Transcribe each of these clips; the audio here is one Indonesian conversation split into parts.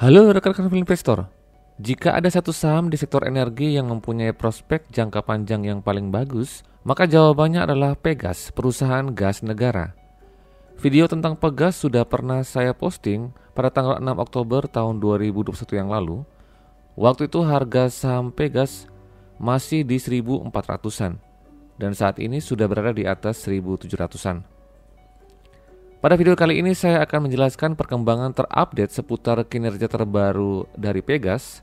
Halo rekan-rekan investor, jika ada satu saham di sektor energi yang mempunyai prospek jangka panjang yang paling bagus, maka jawabannya adalah Pegas, perusahaan gas negara. Video tentang Pegas sudah pernah saya posting pada tanggal 6 Oktober tahun 2021 yang lalu. Waktu itu harga saham Pegas masih di 1400-an dan saat ini sudah berada di atas 1700-an. Pada video kali ini saya akan menjelaskan perkembangan terupdate seputar kinerja terbaru dari Pegas,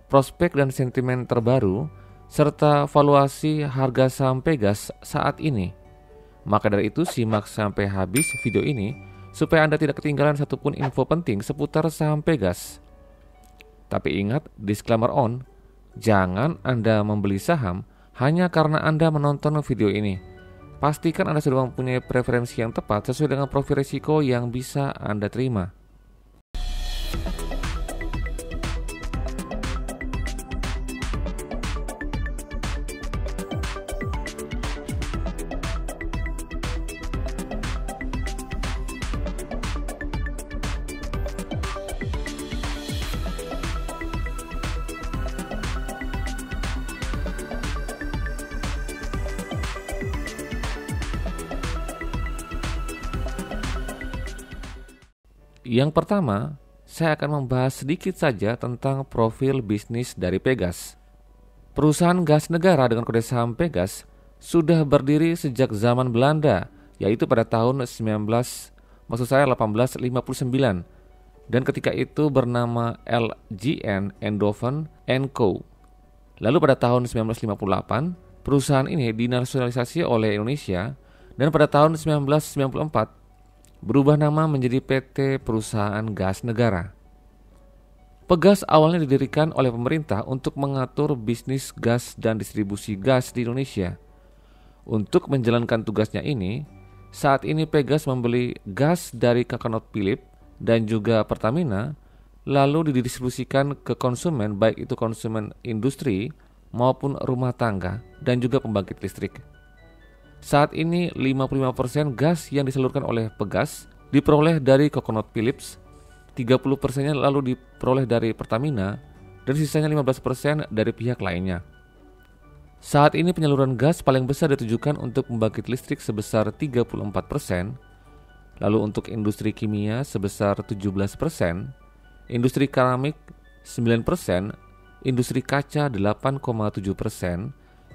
prospek dan sentimen terbaru, serta valuasi harga saham Pegas saat ini. Maka dari itu simak sampai habis video ini supaya Anda tidak ketinggalan satupun info penting seputar saham Pegas. Tapi ingat, disclaimer on, jangan Anda membeli saham hanya karena Anda menonton video ini. Pastikan Anda sudah mempunyai preferensi yang tepat sesuai dengan profil risiko yang bisa Anda terima. Yang pertama, saya akan membahas sedikit saja tentang profil bisnis dari Pegas. Perusahaan gas negara dengan kode saham Pegas sudah berdiri sejak zaman Belanda, yaitu pada tahun 1859, dan ketika itu bernama LGN Eindhoven & Co. Lalu pada tahun 1958, perusahaan ini dinasionalisasi oleh Indonesia, dan pada tahun 1994 berubah nama menjadi PT Perusahaan Gas Negara. Pegas awalnya didirikan oleh pemerintah untuk mengatur bisnis gas dan distribusi gas di Indonesia. Untuk menjalankan tugasnya ini, saat ini Pegas membeli gas dari ConocoPhillips dan juga Pertamina, lalu didistribusikan ke konsumen, baik itu konsumen industri maupun rumah tangga dan juga pembangkit listrik. Saat ini 55% gas yang disalurkan oleh Pegas diperoleh dari ConocoPhillips, 30%-nya lalu diperoleh dari Pertamina, dan sisanya 15% dari pihak lainnya. Saat ini penyaluran gas paling besar ditujukan untuk pembangkit listrik sebesar 34%, lalu untuk industri kimia sebesar 17%, industri keramik 9%, industri kaca 8,7%,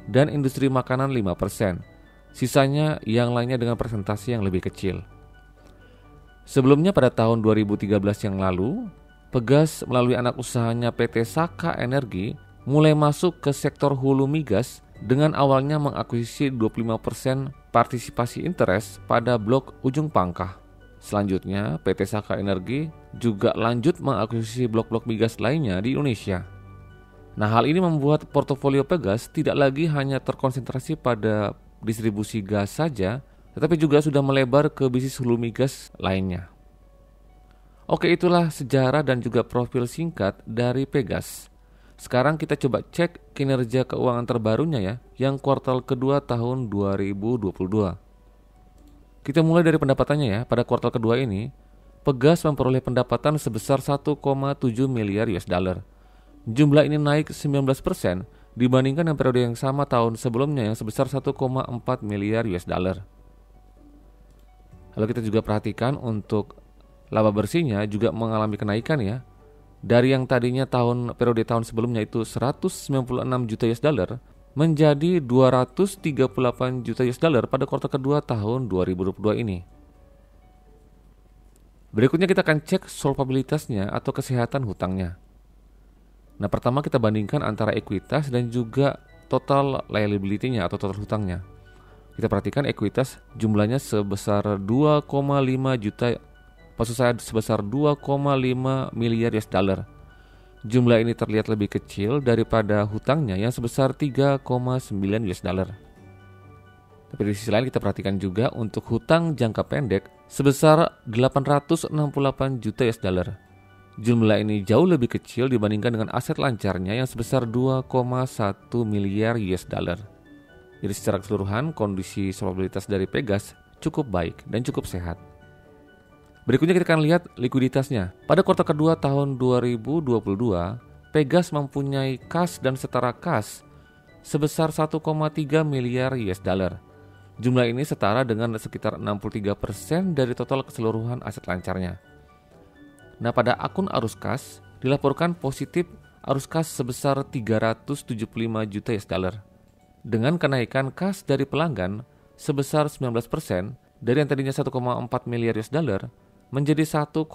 dan industri makanan 5%. Sisanya yang lainnya dengan persentase yang lebih kecil. Sebelumnya pada tahun 2013 yang lalu, Pegas melalui anak usahanya PT Saka Energi mulai masuk ke sektor hulu migas dengan awalnya mengakuisisi 25% partisipasi interest pada blok Ujung Pangkah. Selanjutnya, PT Saka Energi juga lanjut mengakuisisi blok-blok migas lainnya di Indonesia. Nah, hal ini membuat portofolio Pegas tidak lagi hanya terkonsentrasi pada distribusi gas saja, tetapi juga sudah melebar ke bisnis hulu migas lainnya. Oke, itulah sejarah dan juga profil singkat dari Pegas. Sekarang kita coba cek kinerja keuangan terbarunya ya, yang kuartal kedua tahun 2022. Kita mulai dari pendapatannya ya. Pada kuartal kedua ini, Pegas memperoleh pendapatan sebesar 1,7 miliar US dollar. Jumlah ini naik 19% dibandingkan dengan periode yang sama tahun sebelumnya yang sebesar 1,4 miliar US dollar. Lalu kita juga perhatikan untuk laba bersihnya juga mengalami kenaikan ya. Dari yang tadinya periode tahun sebelumnya itu 196 juta US dollar menjadi 238 juta US dollar pada kuartal kedua tahun 2022 ini. Berikutnya kita akan cek solvabilitasnya atau kesehatan hutangnya. Nah, pertama kita bandingkan antara ekuitas dan juga total liability-nya atau total hutangnya. Kita perhatikan ekuitas jumlahnya sebesar 2,5 juta, maksud saya sebesar 2,5 miliar US dollar. Jumlah ini terlihat lebih kecil daripada hutangnya yang sebesar 3,9 US dollar. Tapi di sisi lain kita perhatikan juga untuk hutang jangka pendek sebesar 868 juta US dollar. Jumlah ini jauh lebih kecil dibandingkan dengan aset lancarnya yang sebesar 2,1 miliar US dollar. Jadi secara keseluruhan kondisi solvabilitas dari Pegas cukup baik dan cukup sehat. Berikutnya kita akan lihat likuiditasnya. Pada kuartal kedua tahun 2022, Pegas mempunyai kas dan setara kas sebesar 1,3 miliar US dollar. Jumlah ini setara dengan sekitar 63% dari total keseluruhan aset lancarnya. Nah, pada akun arus kas dilaporkan positif arus kas sebesar 375 juta US dollar. Dengan kenaikan kas dari pelanggan sebesar 19% dari yang tadinya 1,4 miliar US dollar menjadi 1,7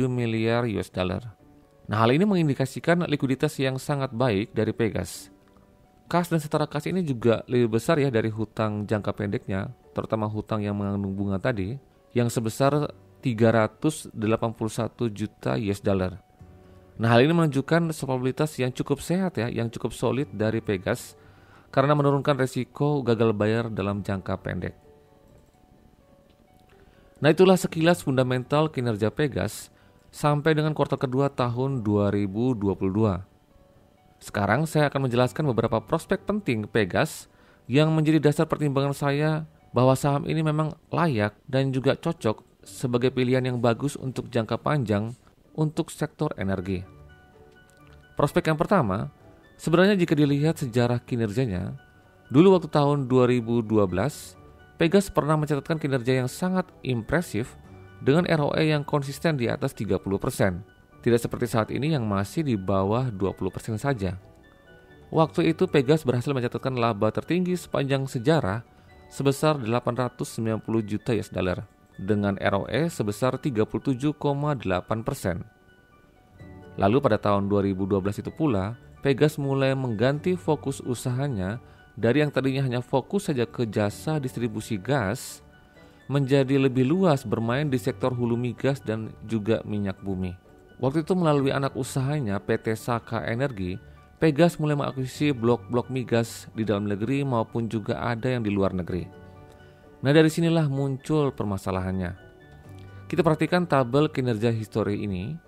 miliar US dollar. Nah, hal ini mengindikasikan likuiditas yang sangat baik dari Pegas. Kas dan setara kas ini juga lebih besar ya dari hutang jangka pendeknya, terutama hutang yang mengandung bunga tadi, yang sebesar 381 juta US dollar. Nah, hal ini menunjukkan solvabilitas yang cukup sehat ya, yang cukup solid dari Pegas karena menurunkan resiko gagal bayar dalam jangka pendek. Nah, itulah sekilas fundamental kinerja Pegas sampai dengan kuartal kedua tahun 2022. Sekarang saya akan menjelaskan beberapa prospek penting Pegas yang menjadi dasar pertimbangan saya bahwa saham ini memang layak dan juga cocok sebagai pilihan yang bagus untuk jangka panjang untuk sektor energi. Prospek yang pertama, sebenarnya jika dilihat sejarah kinerjanya, dulu waktu tahun 2012, Pegas pernah mencatatkan kinerja yang sangat impresif dengan ROE yang konsisten di atas 30%. Tidak seperti saat ini yang masih di bawah 20% saja. Waktu itu Pegas berhasil mencatatkan laba tertinggi sepanjang sejarah sebesar 890 juta US dollar dengan ROE sebesar 37,8%. Lalu pada tahun 2012 itu pula, Pegas mulai mengganti fokus usahanya dari yang tadinya hanya fokus saja ke jasa distribusi gas menjadi lebih luas bermain di sektor hulu migas dan juga minyak bumi. Waktu itu melalui anak usahanya PT Saka Energi, Pegas mulai mengakuisisi blok-blok migas di dalam negeri maupun juga ada yang di luar negeri. Nah, dari sinilah muncul permasalahannya. Kita perhatikan tabel kinerja histori ini,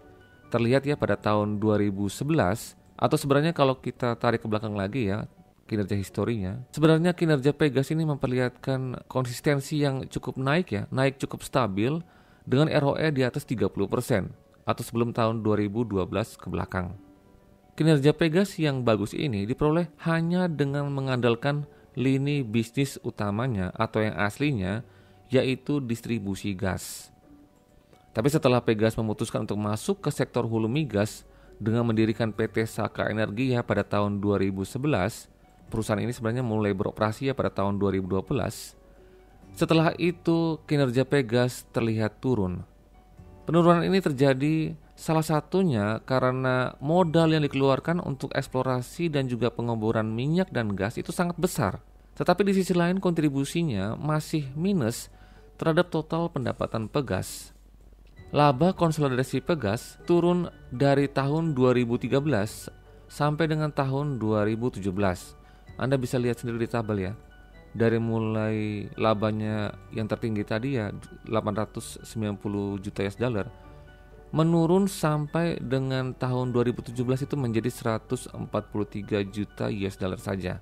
terlihat ya pada tahun 2011, atau sebenarnya kalau kita tarik ke belakang lagi ya, kinerja historinya. Sebenarnya kinerja Pegas ini memperlihatkan konsistensi yang cukup naik ya, naik cukup stabil dengan ROE di atas 30% atau sebelum tahun 2012 ke belakang. Kinerja Pegas yang bagus ini diperoleh hanya dengan mengandalkan lini bisnis utamanya atau yang aslinya yaitu distribusi gas. Tapi setelah Pegas memutuskan untuk masuk ke sektor hulu migas dengan mendirikan PT Saka Energi ya pada tahun 2011, perusahaan ini sebenarnya mulai beroperasi ya pada tahun 2012. Setelah itu kinerja Pegas terlihat turun. Penurunan ini terjadi salah satunya karena modal yang dikeluarkan untuk eksplorasi dan juga pengeboran minyak dan gas itu sangat besar. Tetapi di sisi lain kontribusinya masih minus terhadap total pendapatan Pegas. Laba konsolidasi Pegas turun dari tahun 2013 sampai dengan tahun 2017. Anda bisa lihat sendiri di tabel ya. Dari mulai labanya yang tertinggi tadi ya 890 juta US dollar menurun sampai dengan tahun 2017 itu menjadi 143 juta US dollar saja.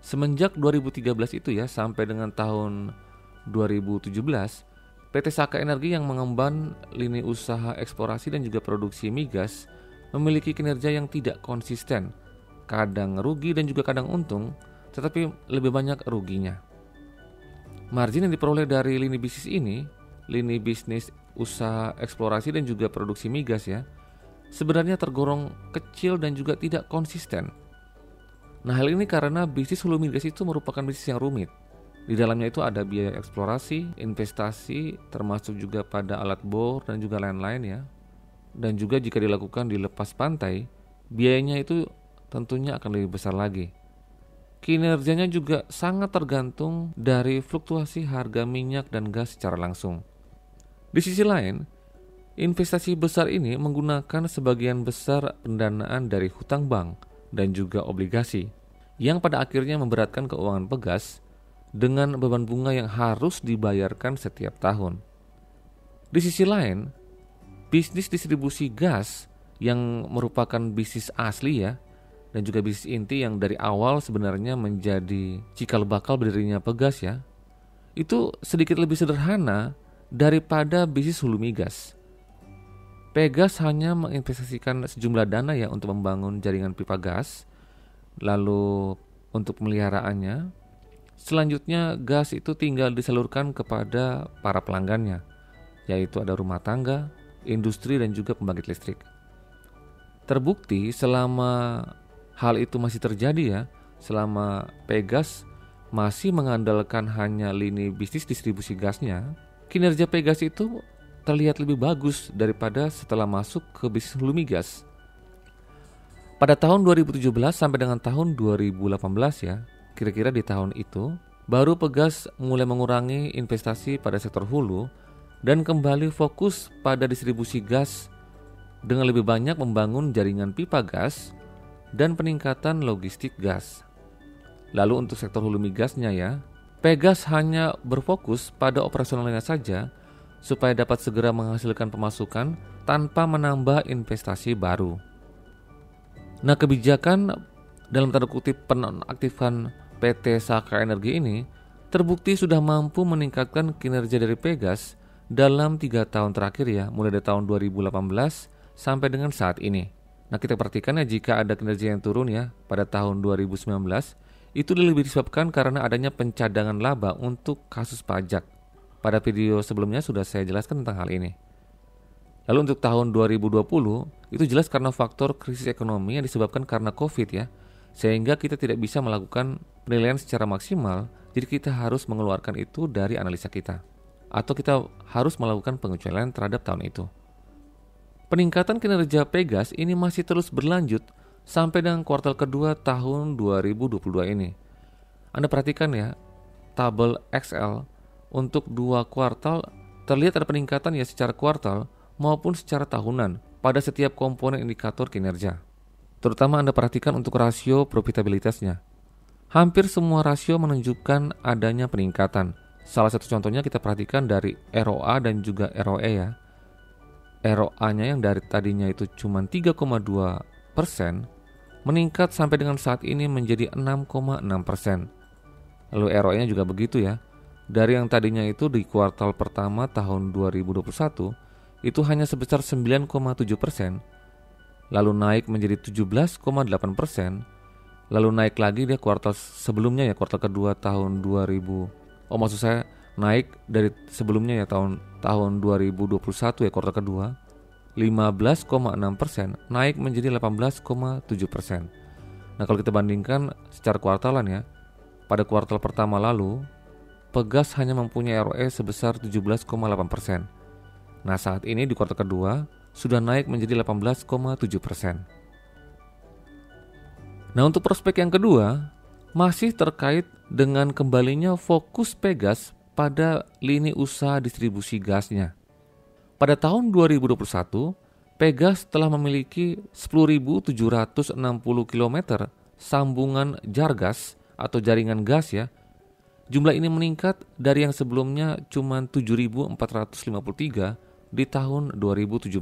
Semenjak 2013 itu ya sampai dengan tahun 2017, PT Saka Energi yang mengemban lini usaha eksplorasi dan juga produksi migas memiliki kinerja yang tidak konsisten. Kadang rugi dan juga kadang untung, tetapi lebih banyak ruginya. Margin yang diperoleh dari lini bisnis ini, lini bisnis usaha eksplorasi dan juga produksi migas ya, sebenarnya tergolong kecil dan juga tidak konsisten. Nah, hal ini karena bisnis hulu migas itu merupakan bisnis yang rumit. Di dalamnya itu ada biaya eksplorasi, investasi, termasuk juga pada alat bor dan juga lain-lain ya. Dan juga jika dilakukan di lepas pantai, biayanya itu tentunya akan lebih besar lagi. Kinerjanya juga sangat tergantung dari fluktuasi harga minyak dan gas secara langsung. Di sisi lain, investasi besar ini menggunakan sebagian besar pendanaan dari hutang bank dan juga obligasi, yang pada akhirnya memberatkan keuangan Pegas dengan beban bunga yang harus dibayarkan setiap tahun. Di sisi lain, bisnis distribusi gas yang merupakan bisnis asli ya, dan juga bisnis inti yang dari awal sebenarnya menjadi cikal bakal berdirinya Pegas ya, itu sedikit lebih sederhana daripada bisnis hulu migas. Pegas hanya menginvestasikan sejumlah dana ya untuk membangun jaringan pipa gas, lalu untuk pemeliharaannya. Selanjutnya gas itu tinggal disalurkan kepada para pelanggannya, yaitu ada rumah tangga, industri dan juga pembangkit listrik. Terbukti selama hal itu masih terjadi ya, selama Pegas masih mengandalkan hanya lini bisnis distribusi gasnya, kinerja Pegas itu terlihat lebih bagus daripada setelah masuk ke bisnis hulu migas. Pada tahun 2017 sampai dengan tahun 2018 ya, kira-kira di tahun itu, baru Pegas mulai mengurangi investasi pada sektor hulu dan kembali fokus pada distribusi gas dengan lebih banyak membangun jaringan pipa gas dan peningkatan logistik gas. Lalu untuk sektor hulu migasnya ya, Pegas hanya berfokus pada operasionalnya saja supaya dapat segera menghasilkan pemasukan tanpa menambah investasi baru. Nah, kebijakan dalam tanda kutip penonaktifan PT Saka Energi ini terbukti sudah mampu meningkatkan kinerja dari Pegas dalam 3 tahun terakhir ya, mulai dari tahun 2018 sampai dengan saat ini. Nah, kita perhatikan ya, jika ada kinerja yang turun ya pada tahun 2019, itu lebih disebabkan karena adanya pencadangan laba untuk kasus pajak. Pada video sebelumnya sudah saya jelaskan tentang hal ini. Lalu untuk tahun 2020, itu jelas karena faktor krisis ekonomi yang disebabkan karena COVID ya, sehingga kita tidak bisa melakukan penilaian secara maksimal, jadi kita harus mengeluarkan itu dari analisa kita. Atau kita harus melakukan pengecualian terhadap tahun itu. Peningkatan kinerja Pegas ini masih terus berlanjut sampai dengan kuartal kedua tahun 2022 ini. Anda perhatikan ya, tabel Excel untuk 2 kuartal terlihat ada peningkatan ya secara kuartal maupun secara tahunan pada setiap komponen indikator kinerja. Terutama Anda perhatikan untuk rasio profitabilitasnya. Hampir semua rasio menunjukkan adanya peningkatan. Salah satu contohnya kita perhatikan dari ROA dan juga ROE ya. ROA-nya yang dari tadinya itu cuma 3,2%, meningkat sampai dengan saat ini menjadi 6,6%. Lalu ROE-nya juga begitu ya. Dari yang tadinya itu di kuartal pertama tahun 2021, itu hanya sebesar 9,7%, lalu naik menjadi 17,8%, lalu naik lagi dia kuartal sebelumnya ya, kuartal kedua tahun 2000. Maksud saya naik dari sebelumnya ya tahun 2021 ya, kuartal kedua 15,6%, naik menjadi 18,7%. Nah, kalau kita bandingkan secara kuartalan ya, pada kuartal pertama lalu Pegas hanya mempunyai ROE sebesar 17,8%. Nah, saat ini di kuartal kedua sudah naik menjadi 18,7%. Nah, untuk prospek yang kedua masih terkait dengan kembalinya fokus Pegas pada lini usaha distribusi gasnya. Pada tahun 2021, Pegas telah memiliki 10.760 km sambungan jargas atau jaringan gas ya. Jumlah ini meningkat dari yang sebelumnya cuma 7.453 di tahun 2017.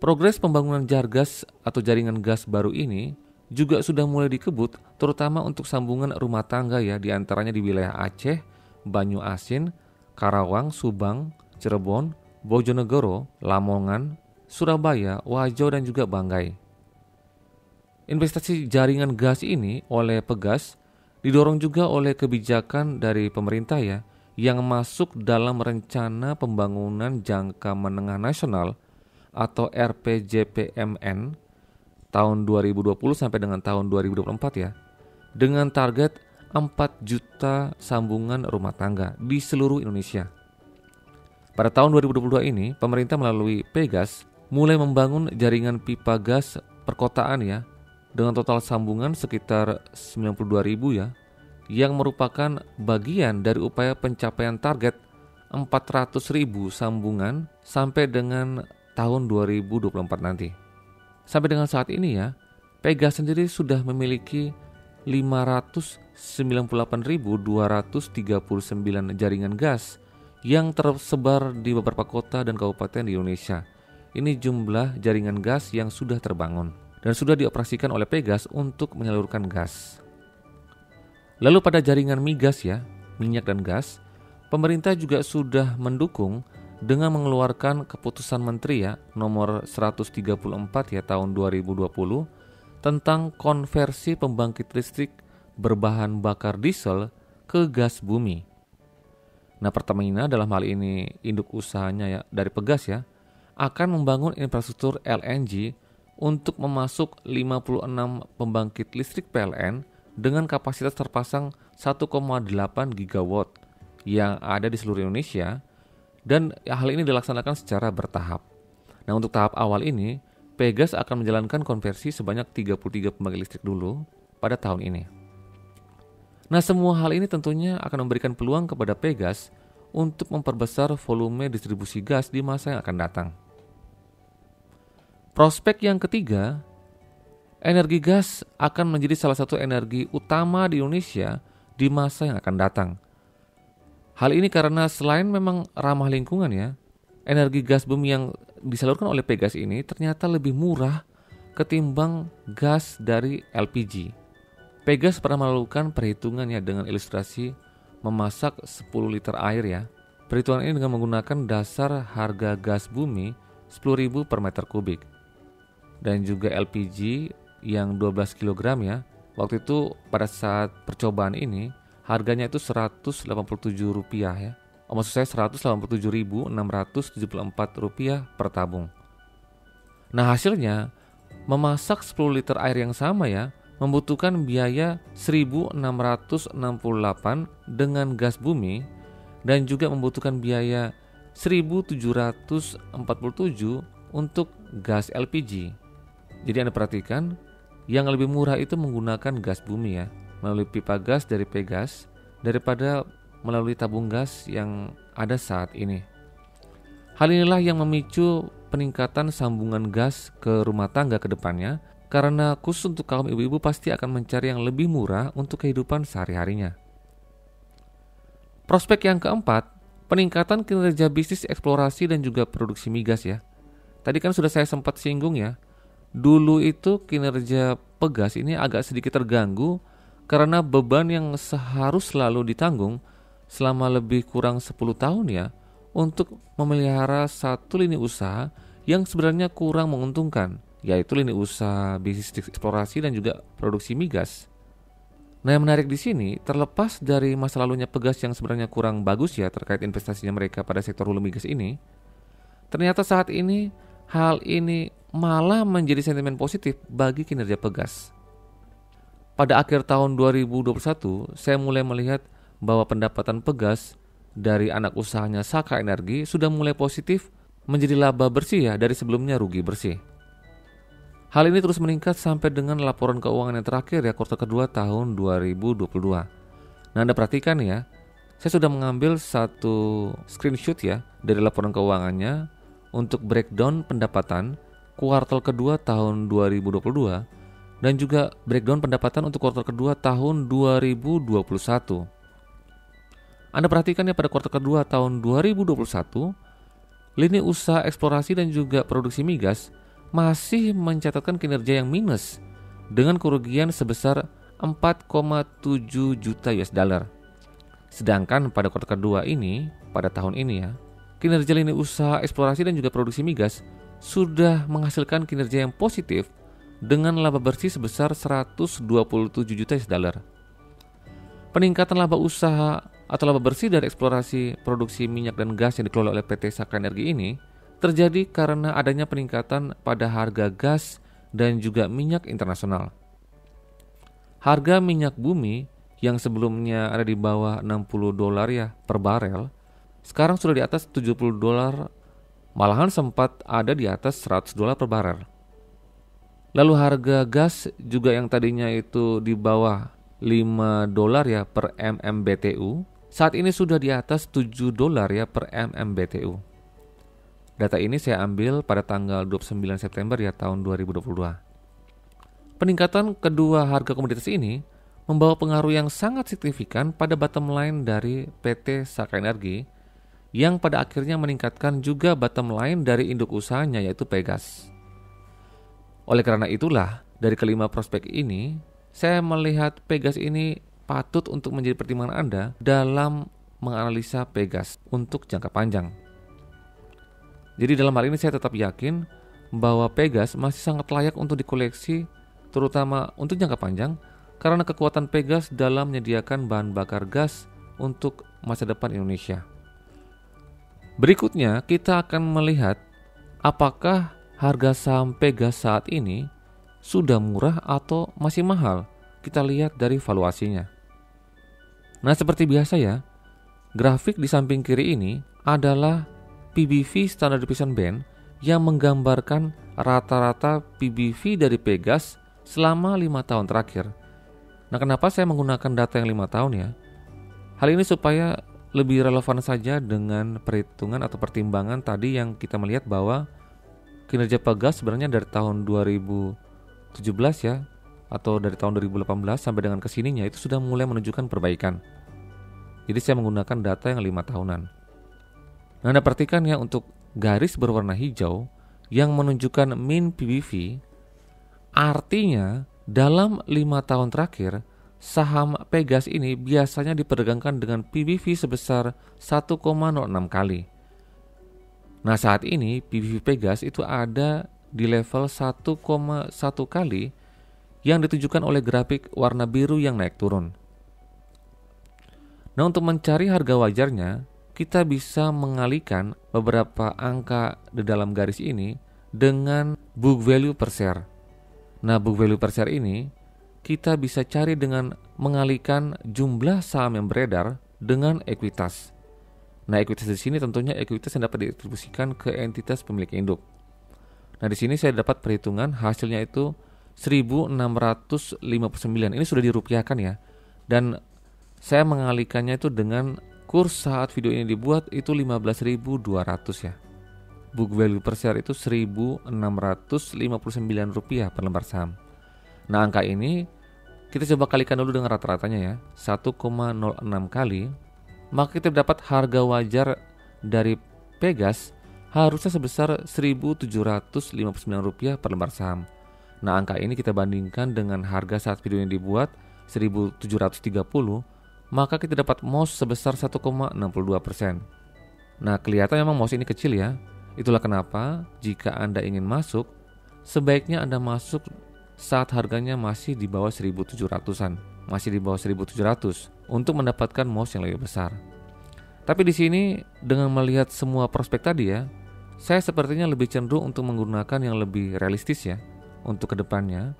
Progres pembangunan jargas atau jaringan gas baru ini juga sudah mulai dikebut, terutama untuk sambungan rumah tangga ya, diantaranya di wilayah Aceh, Banyu Asin, Karawang, Subang, Cirebon, Bojonegoro, Lamongan, Surabaya, Wajau dan juga Banggai. Investasi jaringan gas ini oleh Pegas didorong juga oleh kebijakan dari pemerintah ya, yang masuk dalam rencana pembangunan jangka menengah nasional atau RPJPMN tahun 2020 sampai dengan tahun 2024 ya, dengan target 4 juta sambungan rumah tangga di seluruh Indonesia. Pada tahun 2022 ini, pemerintah melalui Pegas mulai membangun jaringan pipa gas perkotaan ya, dengan total sambungan sekitar 92.000 ya, yang merupakan bagian dari upaya pencapaian target 400.000 sambungan sampai dengan tahun 2024 nanti. Sampai dengan saat ini ya, Pegas sendiri sudah memiliki 598.239 jaringan gas yang tersebar di beberapa kota dan kabupaten di Indonesia. Ini jumlah jaringan gas yang sudah terbangun dan sudah dioperasikan oleh Pegas untuk menyalurkan gas. Lalu pada jaringan migas ya, minyak dan gas, pemerintah juga sudah mendukung dengan mengeluarkan keputusan Menteri nomor 134 tahun 2020 tentang konversi pembangkit listrik berbahan bakar diesel ke gas bumi. Nah, Pertamina dalam hal ini induk usahanya dari Pegas akan membangun infrastruktur LNG untuk memasuk 56 pembangkit listrik PLN dengan kapasitas terpasang 1,8 gigawatt yang ada di seluruh Indonesia, dan hal ini dilaksanakan secara bertahap. Nah, untuk tahap awal ini, Pegas akan menjalankan konversi sebanyak 33 pembangkit listrik dulu pada tahun ini. Nah, semua hal ini tentunya akan memberikan peluang kepada Pegas untuk memperbesar volume distribusi gas di masa yang akan datang. Prospek yang ketiga, energi gas akan menjadi salah satu energi utama di Indonesia di masa yang akan datang. Hal ini karena selain memang ramah lingkungan energi gas bumi yang disalurkan oleh Pegas ini ternyata lebih murah ketimbang gas dari LPG. Pegas pernah melakukan perhitungan dengan ilustrasi memasak 10 liter air Perhitungan ini dengan menggunakan dasar harga gas bumi 10.000 per meter kubik. Dan juga LPG yang 12 kg waktu itu pada saat percobaan ini harganya itu Rp187 maksud saya Rp187.674 per tabung. Nah, hasilnya memasak 10 liter air yang sama membutuhkan biaya 1.668 dengan gas bumi dan juga membutuhkan biaya 1.747 untuk gas LPG. Jadi Anda perhatikan, yang lebih murah itu menggunakan gas bumi melalui pipa gas dari Pegas daripada melalui tabung gas yang ada saat ini. Hal inilah yang memicu peningkatan sambungan gas ke rumah tangga ke depannya, karena khusus untuk kaum ibu-ibu pasti akan mencari yang lebih murah untuk kehidupan sehari-harinya. Prospek yang keempat, peningkatan kinerja bisnis eksplorasi dan juga produksi migas Tadi kan sudah saya sempat singgung dulu itu kinerja Pegas ini agak sedikit terganggu karena beban yang seharus selalu ditanggung selama lebih kurang 10 tahun untuk memelihara satu lini usaha yang sebenarnya kurang menguntungkan, yaitu lini usaha bisnis eksplorasi dan juga produksi migas. Nah, yang menarik di sini, terlepas dari masa lalunya Pegas yang sebenarnya kurang bagus terkait investasinya mereka pada sektor hulu migas ini, ternyata saat ini hal ini malah menjadi sentimen positif bagi kinerja Pegas. Pada akhir tahun 2021, saya mulai melihat bahwa pendapatan Pegas dari anak usahanya Saka Energi sudah mulai positif menjadi laba bersih dari sebelumnya rugi bersih. Hal ini terus meningkat sampai dengan laporan keuangan yang terakhir kuartal kedua tahun 2022. Nah, Anda perhatikan saya sudah mengambil satu screenshot dari laporan keuangannya untuk breakdown pendapatan kuartal kedua tahun 2022 dan juga breakdown pendapatan untuk kuartal kedua tahun 2021. Anda perhatikan pada kuartal kedua tahun 2021, lini usaha eksplorasi dan juga produksi migas masih mencatatkan kinerja yang minus dengan kerugian sebesar 4,7 juta US dollar. Sedangkan pada kuartal kedua ini, pada tahun ini kinerja lini usaha eksplorasi dan juga produksi migas sudah menghasilkan kinerja yang positif dengan laba bersih sebesar 127 juta US dollar. Peningkatan laba usaha atau laba bersih dari eksplorasi produksi minyak dan gas yang dikelola oleh PT Saka Energi ini terjadi karena adanya peningkatan pada harga gas dan juga minyak internasional. Harga minyak bumi yang sebelumnya ada di bawah $60 per barel, sekarang sudah di atas $70, malahan sempat ada di atas $100 per barel. Lalu harga gas juga yang tadinya itu di bawah $5 per MMBTU, saat ini sudah di atas $7 per MMBTU. Data ini saya ambil pada tanggal 29 September tahun 2022. Peningkatan kedua harga komoditas ini membawa pengaruh yang sangat signifikan pada bottom line dari PT Saka Energi yang pada akhirnya meningkatkan juga bottom line dari induk usahanya yaitu Pegas. Oleh karena itulah, dari kelima prospek ini, saya melihat Pegas ini patut untuk menjadi pertimbangan Anda dalam menganalisa Pegas untuk jangka panjang. Jadi dalam hal ini saya tetap yakin bahwa Pegas masih sangat layak untuk dikoleksi, terutama untuk jangka panjang, karena kekuatan Pegas dalam menyediakan bahan bakar gas untuk masa depan Indonesia. Berikutnya kita akan melihat apakah harga saham Pegas saat ini sudah murah atau masih mahal. Kita lihat dari valuasinya. Nah, seperti biasa ya, grafik di samping kiri ini adalah PBV Standard Deviation Band yang menggambarkan rata-rata PBV dari Pegas selama 5 tahun terakhir. Nah, kenapa saya menggunakan data yang 5 tahun ya? Hal ini supaya lebih relevan saja dengan perhitungan atau pertimbangan tadi yang kita melihat bahwa kinerja Pegas sebenarnya dari tahun 2017 ya, atau dari tahun 2018 sampai dengan kesininya itu sudah mulai menunjukkan perbaikan. Jadi saya menggunakan data yang 5 tahunan. Nah, Anda perhatikan ya, untuk garis berwarna hijau yang menunjukkan min PBV, artinya dalam 5 tahun terakhir saham Pegas ini biasanya diperdagangkan dengan PBV sebesar 1,06 kali. Nah, saat ini PBV Pegas itu ada di level 1,1 kali yang ditunjukkan oleh grafik warna biru yang naik turun. Nah, untuk mencari harga wajarnya, kita bisa mengalihkan beberapa angka di dalam garis ini dengan book value per share. Nah, book value per share ini kita bisa cari dengan mengalihkan jumlah saham yang beredar dengan ekuitas. Nah, ekuitas di sini tentunya ekuitas yang dapat didistribusikan ke entitas pemilik induk. Nah, di sini saya dapat perhitungan hasilnya itu 1659. Ini sudah dirupiahkan ya. Dan saya mengalihkannya itu dengan kurs saat video ini dibuat itu 15.200 ya. Book value per share itu 1.659 rupiah per lembar saham. Nah, angka ini kita coba kalikan dulu dengan rata-ratanya ya, 1,06 kali. Maka kita dapat harga wajar dari Pegas harusnya sebesar 1.759 rupiah per lembar saham. Nah, angka ini kita bandingkan dengan harga saat video ini dibuat 1.730, maka kita dapat MOS sebesar 1,62%. Nah, kelihatan memang MOS ini kecil ya. Itulah kenapa jika Anda ingin masuk, sebaiknya Anda masuk saat harganya masih di bawah 1.700-an, masih di bawah 1.700 untuk mendapatkan MOS yang lebih besar. Tapi di sini dengan melihat semua prospek tadi ya, saya sepertinya lebih cenderung untuk menggunakan yang lebih realistis ya. Untuk kedepannya,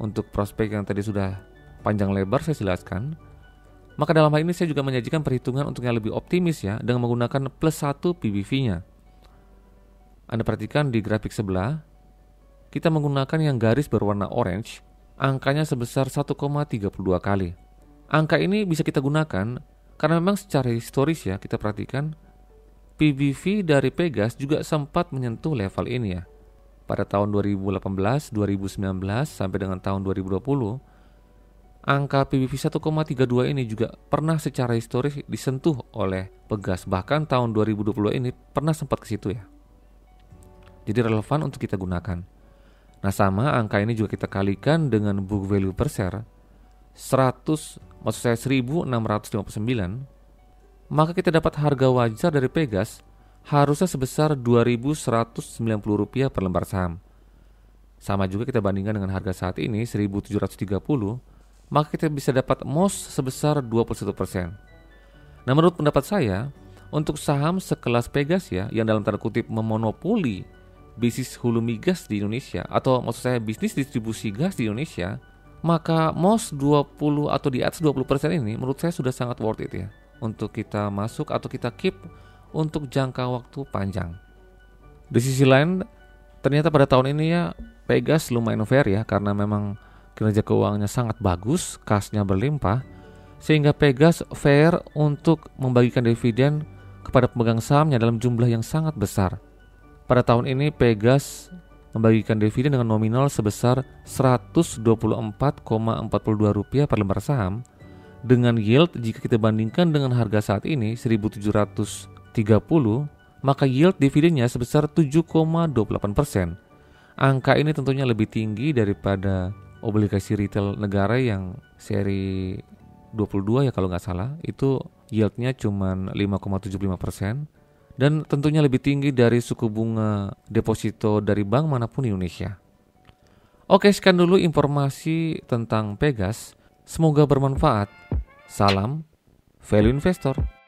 untuk prospek yang tadi sudah panjang lebar saya jelaskan, maka dalam hal ini saya juga menyajikan perhitungan untuk yang lebih optimis ya, dengan menggunakan plus 1 PBV-nya. Anda perhatikan di grafik sebelah, kita menggunakan yang garis berwarna orange, angkanya sebesar 1,32 kali. Angka ini bisa kita gunakan karena memang secara historis ya, kita perhatikan PBV dari Pegas juga sempat menyentuh level ini ya. Pada tahun 2018, 2019 sampai dengan tahun 2020, angka PBV 1,32 ini juga pernah secara historis disentuh oleh Pegas. Bahkan tahun 2020 ini pernah sempat ke situ ya. Jadi relevan untuk kita gunakan. Nah, sama angka ini juga kita kalikan dengan book value per share 1659, maka kita dapat harga wajar dari Pegas harusnya sebesar Rp2.190 per lembar saham. Sama juga kita bandingkan dengan harga saat ini 1.730, maka kita bisa dapat MOS sebesar 21%. Nah, menurut pendapat saya, untuk saham sekelas Pegas ya, yang dalam tanda kutip memonopoli bisnis hulu migas di Indonesia, atau maksud saya bisnis distribusi gas di Indonesia, maka MOS 20 atau di atas 20% ini menurut saya sudah sangat worth it ya, untuk kita masuk atau kita keep untuk jangka waktu panjang. Di sisi lain, ternyata pada tahun ini ya Pegas lumayan fair ya, karena memang kinerja keuangannya sangat bagus, kasnya berlimpah, sehingga Pegas fair untuk membagikan dividen kepada pemegang sahamnya dalam jumlah yang sangat besar. Pada tahun ini Pegas membagikan dividen dengan nominal sebesar Rp124,42 per lembar saham, dengan yield jika kita bandingkan dengan harga saat ini 1.730, maka yield dividennya sebesar 7,28%. Angka ini tentunya lebih tinggi daripada obligasi retail negara yang seri 2022 ya kalau nggak salah, itu yieldnya cuma 5,75%, dan tentunya lebih tinggi dari suku bunga deposito dari bank manapun di Indonesia. Oke, sekian dulu informasi tentang Pegas. Semoga bermanfaat. Salam Value Investor.